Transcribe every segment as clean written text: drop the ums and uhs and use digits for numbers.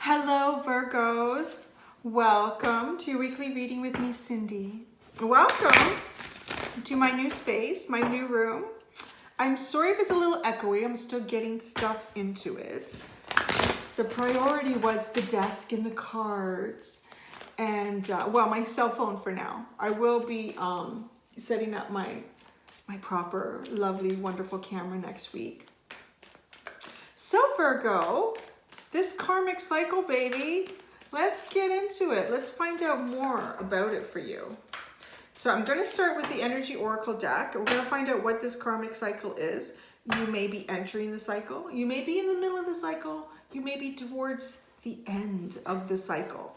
Hello, Virgos. Welcome to your weekly reading with me, Cindy. Welcome to my new space, my new room. I'm sorry if it's a little echoey. I'm still getting stuff into it. The priority was the desk and the cards and, well, my cell phone for now. I will be setting up my proper, lovely, wonderful camera next week. So, Virgo, this karmic cycle, baby, let's get into it. Let's find out more about it for you. So I'm going to start with the Energy Oracle deck. We're going to find out what this karmic cycle is. You may be entering the cycle. You may be in the middle of the cycle. You may be towards the end of the cycle.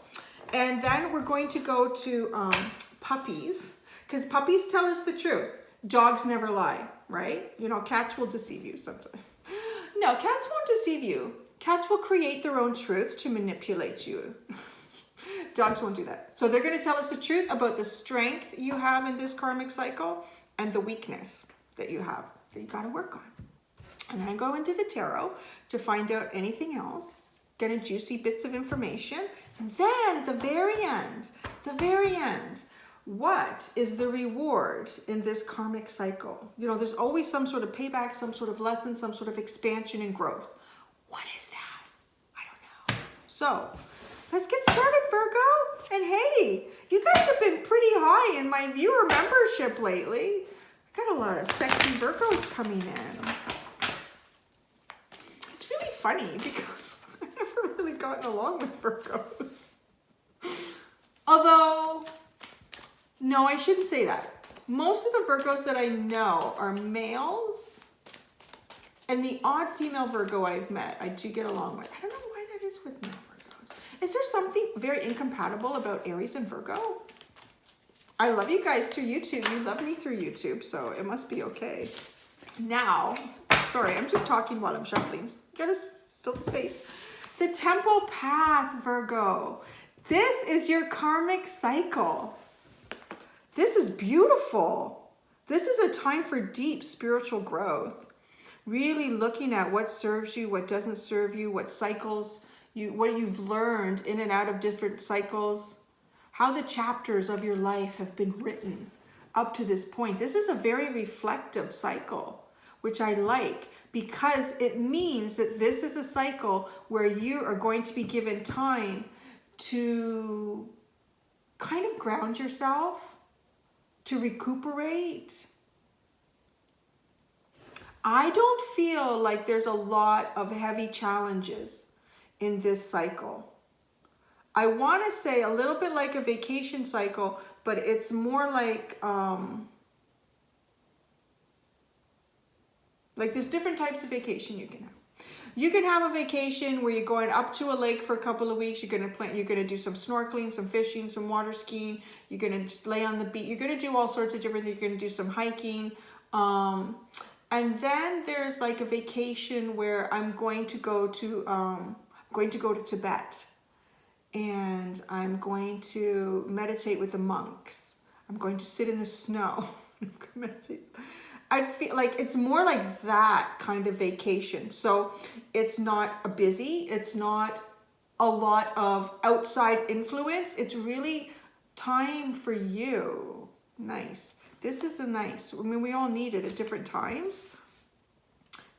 And then we're going to go to puppies, because puppies tell us the truth. Dogs never lie, right? You know, cats will deceive you sometimes. No, cats won't deceive you. Cats will create their own truth to manipulate you. Dogs won't do that. So they're going to tell us the truth about the strength you have in this karmic cycle and the weakness that you have that you got to work on. And then I go into the tarot to find out anything else, get a juicy bits of information. And then the very end, what is the reward in this karmic cycle? You know, there's always some sort of payback, some sort of lesson, some sort of expansion and growth. What is that? I don't know. So let's get started, Virgo. And hey, you guys have been pretty high in my viewer membership lately. I got a lot of sexy Virgos coming in. It's really funny because I've never really gotten along with Virgos. Although, no, I shouldn't say that. Most of the Virgos that I know are males. And the odd female Virgo I've met, I do get along with. I don't know why that is with male Virgos. Is there something very incompatible about Aries and Virgo? I love you guys through YouTube. You love me through YouTube, so it must be okay. Now, sorry, I'm just talking while I'm shuffling. Gotta fill the space. The Temple Path, Virgo. This is your karmic cycle. This is beautiful. This is a time for deep spiritual growth. Really looking at what serves you, what doesn't serve you, what cycles, what you've learned in and out of different cycles, how the chapters of your life have been written up to this point. This is a very reflective cycle, which I like because it means that this is a cycle where you are going to be given time to kind of ground yourself, to recuperate. I don't feel like there's a lot of heavy challenges in this cycle. I want to say a little bit like a vacation cycle, but it's more like there's different types of vacation you can have. You can have a vacation where you're going up to a lake for a couple of weeks. You're going to do some snorkeling, some fishing, some water skiing. You're going to just lay on the beach. You're going to do all sorts of different things. You're going to do some hiking. And then there's like a vacation where I'm going to go to Tibet, and I'm going to meditate with the monks. I'm going to sit in the snow. Meditate. I feel like it's more like that kind of vacation. So it's not a busy, it's not a lot of outside influence. It's really time for you. Nice. This is a nice, I mean, we all need it at different times.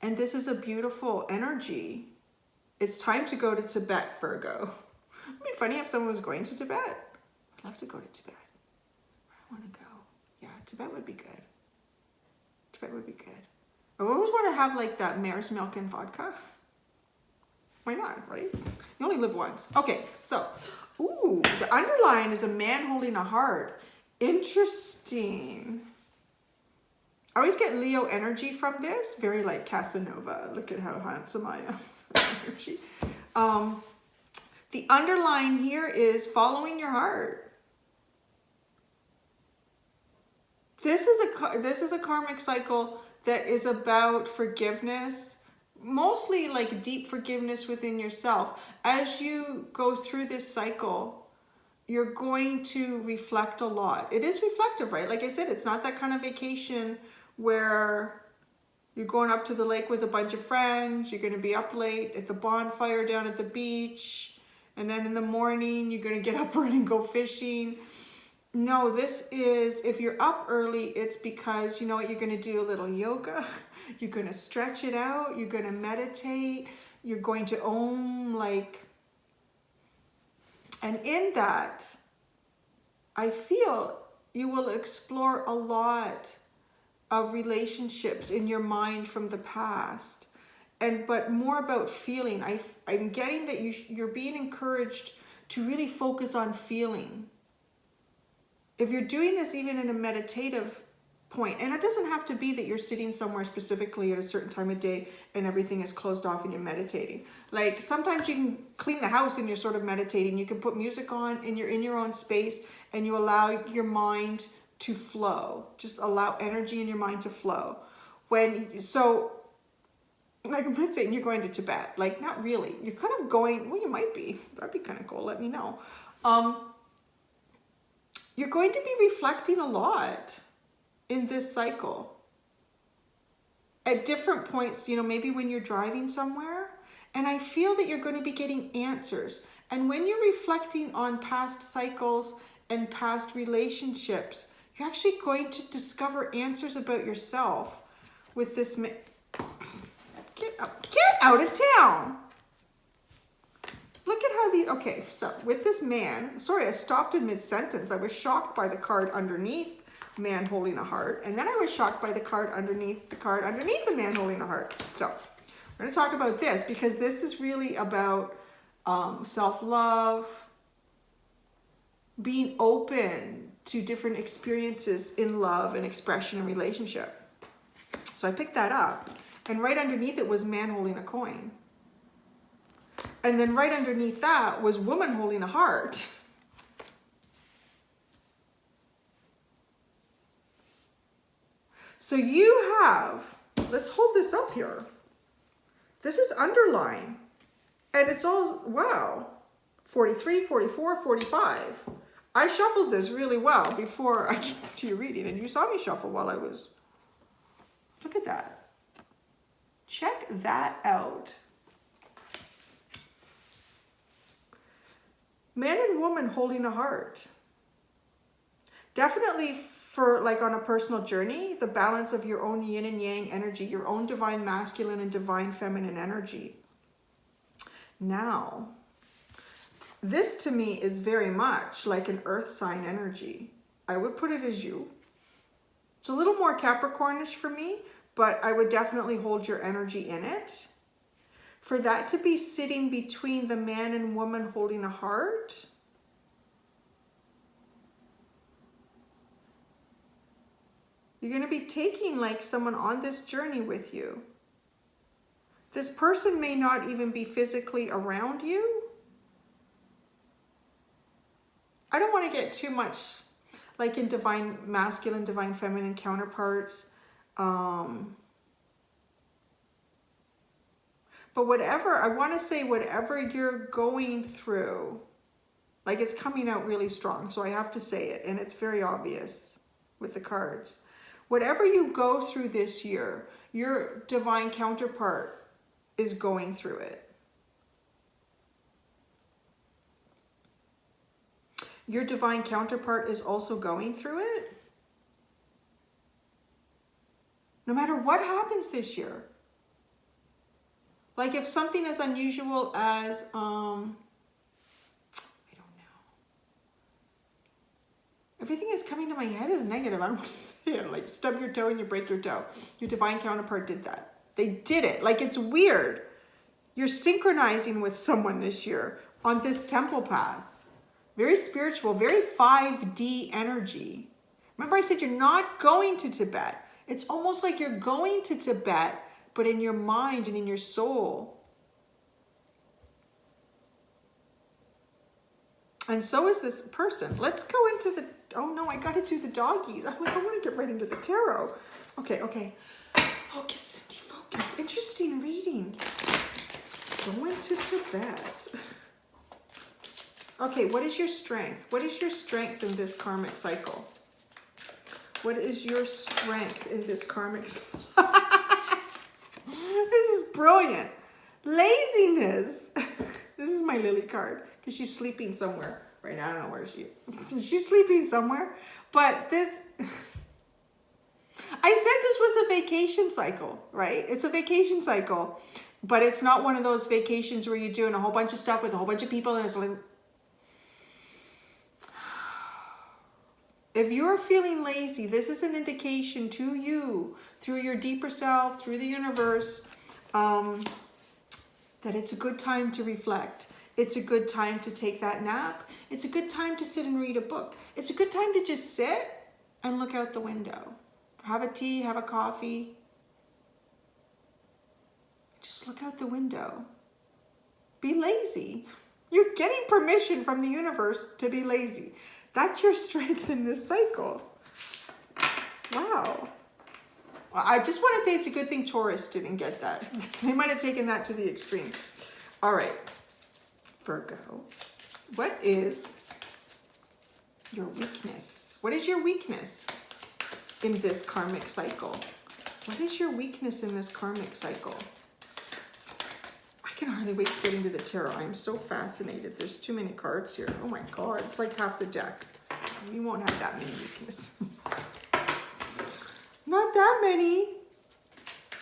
And this is a beautiful energy. It's time to go to Tibet, Virgo. It'd be funny if someone was going to Tibet. I'd love to go to Tibet. I want to go. Yeah, Tibet would be good. Tibet would be good. I always want to have like that mare's milk and vodka. Why not, right? You only live once. Okay, so, ooh, the underline is a man holding a heart. Interesting. I always get Leo energy from this. Very like Casanova. Look at how handsome I am. Energy. The underline here is following your heart. This is a karmic cycle that is about forgiveness. Mostly like deep forgiveness within yourself. As you go through this cycle, you're going to reflect a lot. It is reflective, right? Like I said, it's not that kind of vacation where you're going up to the lake with a bunch of friends, you're going to be up late at the bonfire down at the beach, And then in the morning, you're going to get up early and go fishing. No, this is, if you're up early, it's because, you know what, you're going to do a little yoga. You're going to stretch it out. You're going to meditate. You're going to like, and in that, I feel you will explore a lot of relationships in your mind from the past. But more about feeling. I'm getting that you're being encouraged to really focus on feeling. If you're doing this even in a meditative point, and it doesn't have to be that you're sitting somewhere specifically at a certain time of day and everything is closed off and you're meditating. Like sometimes you can clean the house and you're sort of meditating. You can put music on and you're in your own space and you allow your mind to flow. Just allow energy in your mind to flow. Like I'm not saying you're going to Tibet, like not really. You're kind of going, well, you might be. That'd be kind of cool. Let me know. You're going to be reflecting a lot in this cycle. At different points, you know, maybe when you're driving somewhere. And I feel that you're going to be getting answers. And when you're reflecting on past cycles and past relationships, you're actually going to discover answers about yourself with this man. Get out of town. Look at how okay, so with this man, sorry, I stopped in mid-sentence. I was shocked by the card underneath, man holding a heart. And then I was shocked by the card underneath the man holding a heart. So we're going to talk about this because this is really about self-love, being open to different experiences in love and expression and relationship. So I picked that up. And right underneath it was man holding a coin. And then right underneath that was woman holding a heart. So you have, let's hold this up here. This is underlined. And it's all, wow, 43, 44, 45. I shuffled this really well before I came to your reading. And you saw me shuffle while I was, look at that. Check that out. Man and woman holding a heart. Definitely for like on a personal journey, the balance of your own yin and yang energy, your own divine masculine and divine feminine energy. Now, this to me is very much like an earth sign energy. I would put it as you. It's a little more Capricornish for me, but I would definitely hold your energy in it. For that to be sitting between the man and woman holding a heart, you're going to be taking like someone on this journey with you. This person may not even be physically around you. I don't want to get too much like in divine masculine, divine feminine counterparts. But whatever, I want to say whatever you're going through, like it's coming out really strong. So I have to say it, and it's very obvious with the cards. Whatever you go through this year, your divine counterpart is going through it. Your divine counterpart is also going through it. No matter what happens this year. Like if something as unusual as, I don't know. Everything that's coming to my head is negative. I don't want to say it. Like stub your toe and you break your toe. Your divine counterpart did that. They did it. Like it's weird. You're synchronizing with someone this year on this temple path. Very spiritual, very 5D energy. Remember I said you're not going to Tibet. It's almost like you're going to Tibet, but in your mind and in your soul. And so is this person. Let's go into the, oh no, I got to do the doggies. I want to get right into the tarot. Okay. Focus, Cindy, focus. Interesting reading. Going to Tibet. Okay, what is your strength? What is your strength in this karmic cycle? What is your strength in this karmic cycle? This is brilliant. Laziness. This is my Lily card because she's sleeping somewhere right now. I don't know where she is. She's sleeping somewhere. But this, I said this was a vacation cycle, right? It's a vacation cycle, but it's not one of those vacations where you're doing a whole bunch of stuff with a whole bunch of people and it's like, if you're feeling lazy, this is an indication to you through your deeper self, through the universe, that it's a good time to reflect. It's a good time to take that nap. It's a good time to sit and read a book. It's a good time to just sit and look out the window. Have a tea, have a coffee. Just look out the window. Be lazy. You're getting permission from the universe to be lazy. That's your strength in this cycle. Wow. I just want to say it's a good thing Taurus didn't get that. They might have taken that to the extreme. All right. Virgo, what is your weakness? What is your weakness in this karmic cycle? What is your weakness in this karmic cycle? I can hardly wait to get into the tarot. I am so fascinated. There's too many cards here. Oh my God, it's like half the deck. You won't have that many weaknesses. Not that many.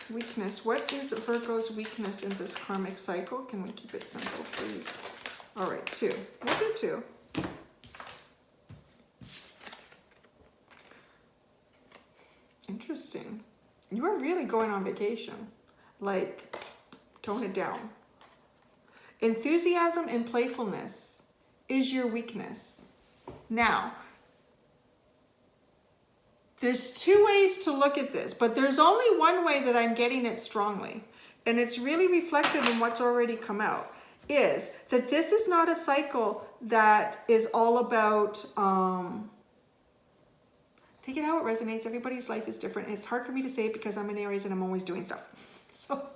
Weakness. What is Virgo's weakness in this karmic cycle? Can we keep it simple, please? All right, 2. We'll do 2. Interesting. You are really going on vacation. Like, tone it down. Enthusiasm and playfulness is your weakness. Now, there's 2 ways to look at this, but there's only one way that I'm getting it strongly, and it's really reflected in what's already come out, is that this is not a cycle that is all about, take it how it resonates. Everybody's life is different. It's hard for me to say it because I'm an Aries and I'm always doing stuff. So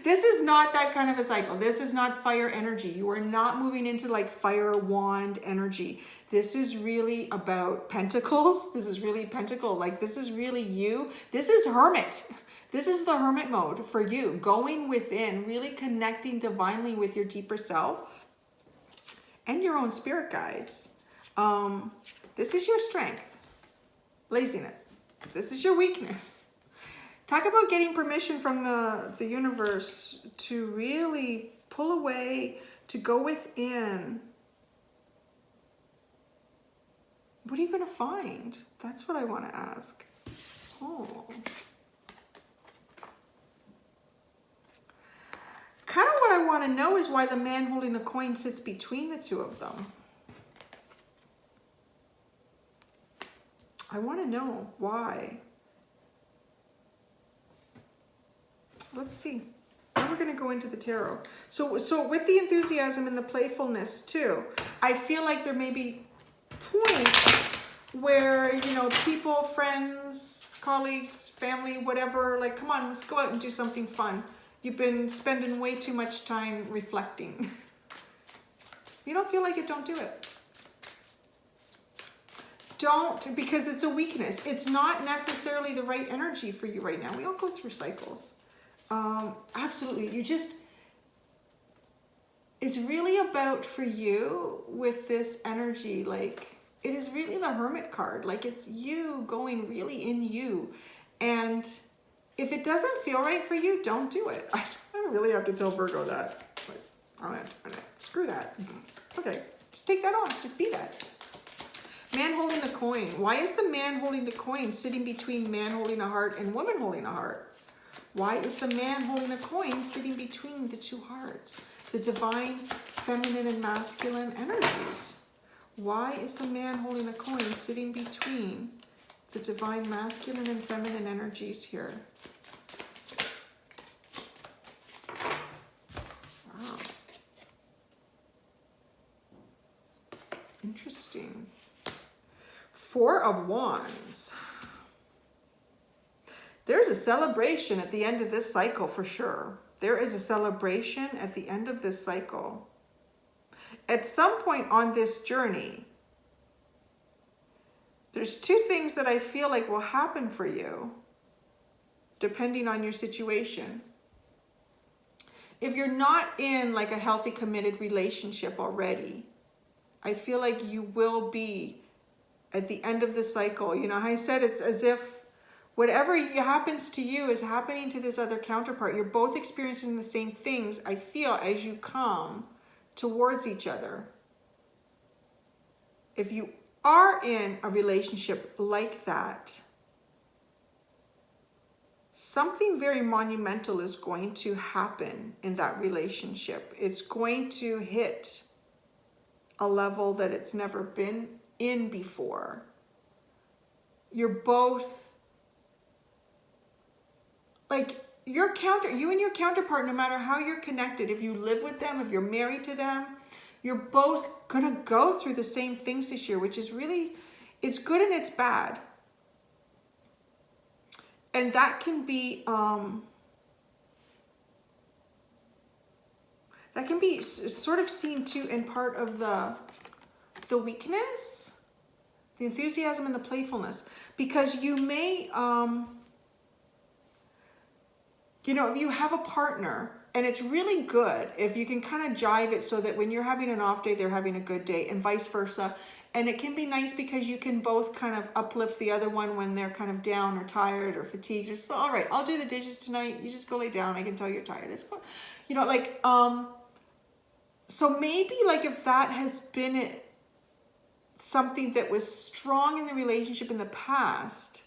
this is not that kind of a cycle. This is not fire energy. You are not moving into like fire wand energy. This is really about pentacles. This is really pentacle. Like this is really you. This is hermit. This is the hermit mode for you. Going within, really connecting divinely with your deeper self and your own spirit guides. This is your strength. Laziness. This is your weakness. Talk about getting permission from the universe to really pull away, to go within. What are you going to find? That's what I want to ask. Oh. Kind of what I want to know is why the man holding a coin sits between the 2 of them. I want to know why. Let's see. Now we're going to go into the tarot. So with the enthusiasm and the playfulness too, I feel like there may be points where, you know, people, friends, colleagues, family, whatever, like, come on, let's go out and do something fun. You've been spending way too much time reflecting. If you don't feel like it, don't do it. Don't, because it's a weakness. It's not necessarily the right energy for you right now. We all go through cycles. Absolutely. It's really about for you with this energy, like it is really the hermit card. Like it's you going really in you. And if it doesn't feel right for you, don't do it. I don't really have to tell Virgo that. Like, all right, screw that. Okay, just take that off. Just be that. Man holding the coin. Why is the man holding the coin sitting between man holding a heart and woman holding a heart? Why is the man holding a coin sitting between the 2 hearts? The divine feminine and masculine energies. Why is the man holding a coin sitting between the divine masculine and feminine energies here? Wow. Interesting. 4 of Wands. There's a celebration at the end of this cycle for sure. There is a celebration at the end of this cycle. At some point on this journey, there's 2 things that I feel like will happen for you, depending on your situation. if you're not in like a healthy, committed relationship already, I feel like you will be at the end of the cycle. You know how I said it's as if whatever happens to you is happening to this other counterpart. You're both experiencing the same things, I feel, as you come towards each other. If you are in a relationship like that, something very monumental is going to happen in that relationship. It's going to hit a level that it's never been in before. You're both, like, you and your counterpart, no matter how you're connected, if you live with them, if you're married to them, you're both gonna go through the same things this year, which is really, it's good and it's bad. And that can be sort of seen too in part of the weakness, the enthusiasm and the playfulness, because you may, you know, if you have a partner, and it's really good if you can kind of jive it so that when you're having an off day, they're having a good day, and vice versa. And it can be nice because you can both kind of uplift the other one when they're kind of down or tired or fatigued. Just, all right, I'll do the dishes tonight. You just go lay down. I can tell you're tired. It's fun. You know, like, so maybe like if that has been something that was strong in the relationship in the past,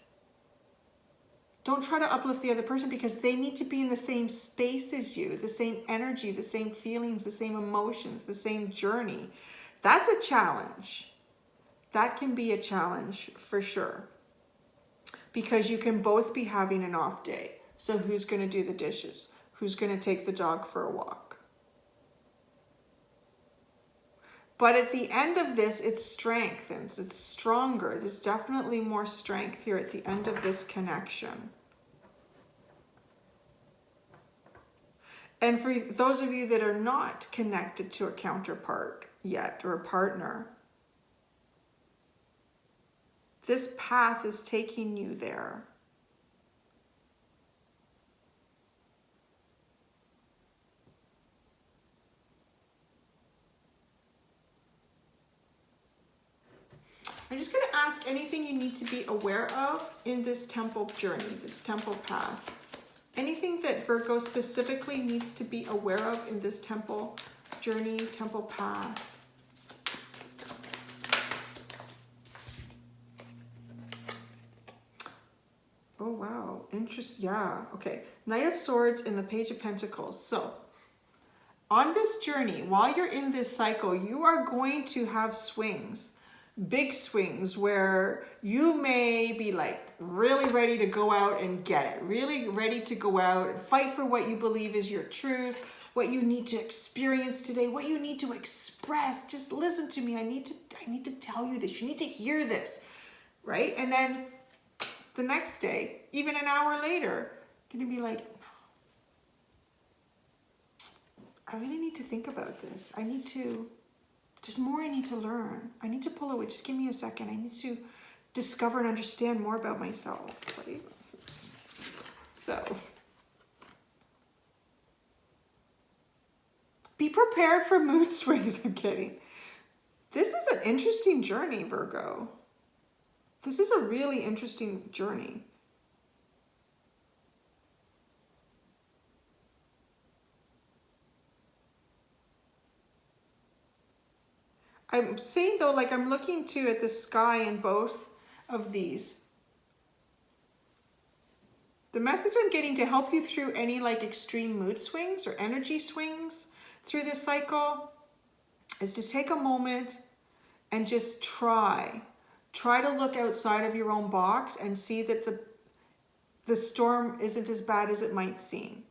don't try to uplift the other person, because they need to be in the same space as you, the same energy, the same feelings, the same emotions, the same journey. That's a challenge. That can be a challenge for sure, because you can both be having an off day. So who's going to do the dishes? Who's going to take the dog for a walk? But at the end of this, it strengthens, it's stronger. There's definitely more strength here at the end of this connection. And for those of you that are not connected to a counterpart yet, or a partner, this path is taking you there. I'm just going to ask anything you need to be aware of in this temple journey, this temple path. Anything that Virgo specifically needs to be aware of in this temple journey, temple path. Oh, wow. Interesting. Yeah. Okay. Knight of Swords and the Page of Pentacles. So on this journey, while you're in this cycle, you are going to have swings. Big swings where you may be like really ready to go out and get it, really ready to go out and fight for what you believe is your truth, what you need to experience today, what you need to express. Just listen to me. I need to tell you this. You need to hear this, right? And then the next day, even an hour later, you're gonna be like, I really need to think about this. There's more I need to learn. I need to pull away. Just give me a second. I need to discover and understand more about myself. Right? So, be prepared for mood swings. I'm kidding. This is an interesting journey, Virgo. This is a really interesting journey. I'm saying though, like I'm looking too at the sky in both of these. The message I'm getting to help you through any like extreme mood swings or energy swings through this cycle is to take a moment and just try to look outside of your own box and see that the storm isn't as bad as it might seem.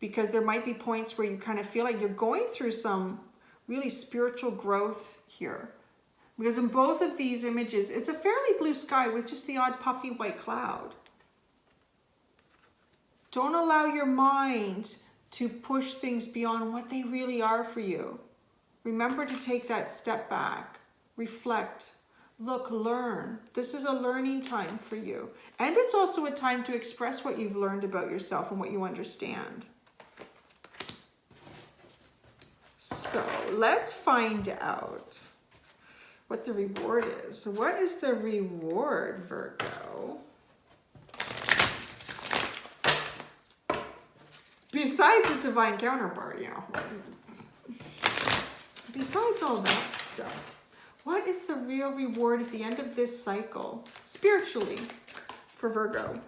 Because there might be points where you kind of feel like you're going through some really spiritual growth here. Because in both of these images, it's a fairly blue sky with just the odd puffy white cloud. Don't allow your mind to push things beyond what they really are for you. Remember to take that step back, reflect, look, learn. This is a learning time for you. And it's also a time to express what you've learned about yourself and what you understand. So let's find out what the reward is. So what is the reward, Virgo? Besides a divine counterpart, you know. Besides all that stuff, what is the real reward at the end of this cycle, spiritually, for Virgo?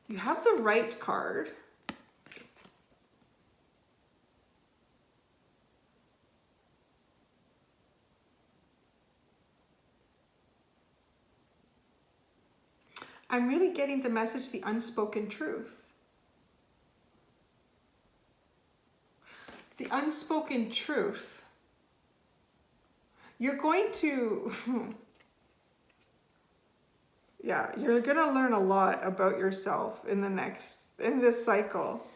You have the Right card. I'm really getting the message, the unspoken truth. The unspoken truth. You're going to, yeah, you're going to learn a lot about yourself in this cycle.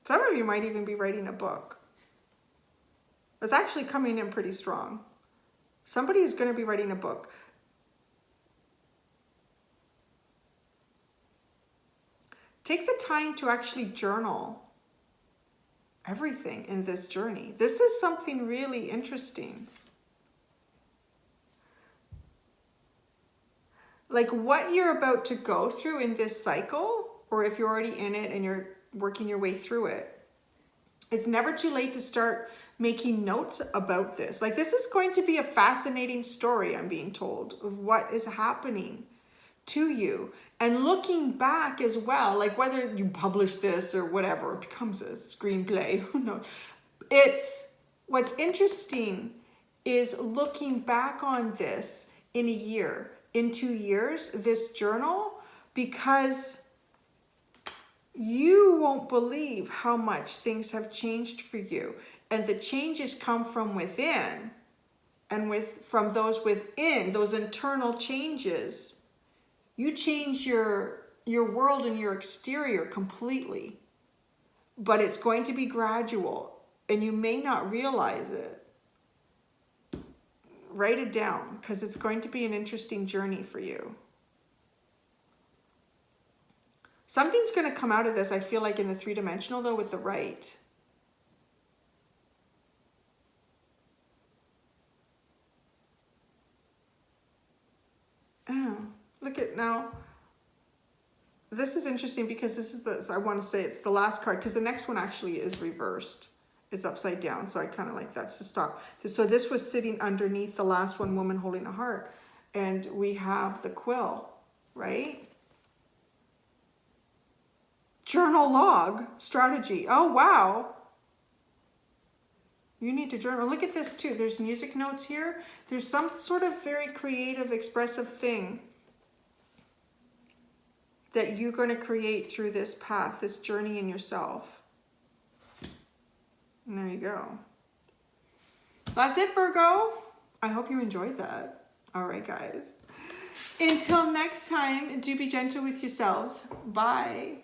Some of you might even be writing a book. It's actually coming in pretty strong. Somebody is going to be writing a book. Take the time to actually journal everything in this journey. This is something really interesting. Like what you're about to go through in this cycle, or if you're already in it and you're working your way through it, it's never too late to start making notes about this. Like this is going to be a fascinating story, I'm being told, of what is happening to you. And looking back as well, like whether you publish this or whatever, it becomes a screenplay, who knows. What's interesting is looking back on this in a year, in 2 years, this journal, because you won't believe how much things have changed for you. And the changes come from within, and from those within, those internal changes, you change your world and your exterior completely. But it's going to be gradual, and you may not realize it. Write it down, because it's going to be an interesting journey for you. Something's going to come out of this, I feel like, in the 3-dimensional, though, with the Right. Oh, look at now. This is interesting because this is I want to say it's the last card, because the next one actually is reversed. It's upside down, so I kind of like that's to stop. So this was sitting underneath the last one, woman holding a heart. And we have the quill, right? Journal log strategy. Oh, wow. You need to journal. Look at this too. There's music notes here. There's some sort of very creative, expressive thing that you're going to create through this path, this journey in yourself. And there you go. That's it, Virgo. I hope you enjoyed that. All right, guys. Until next time, do be gentle with yourselves. Bye.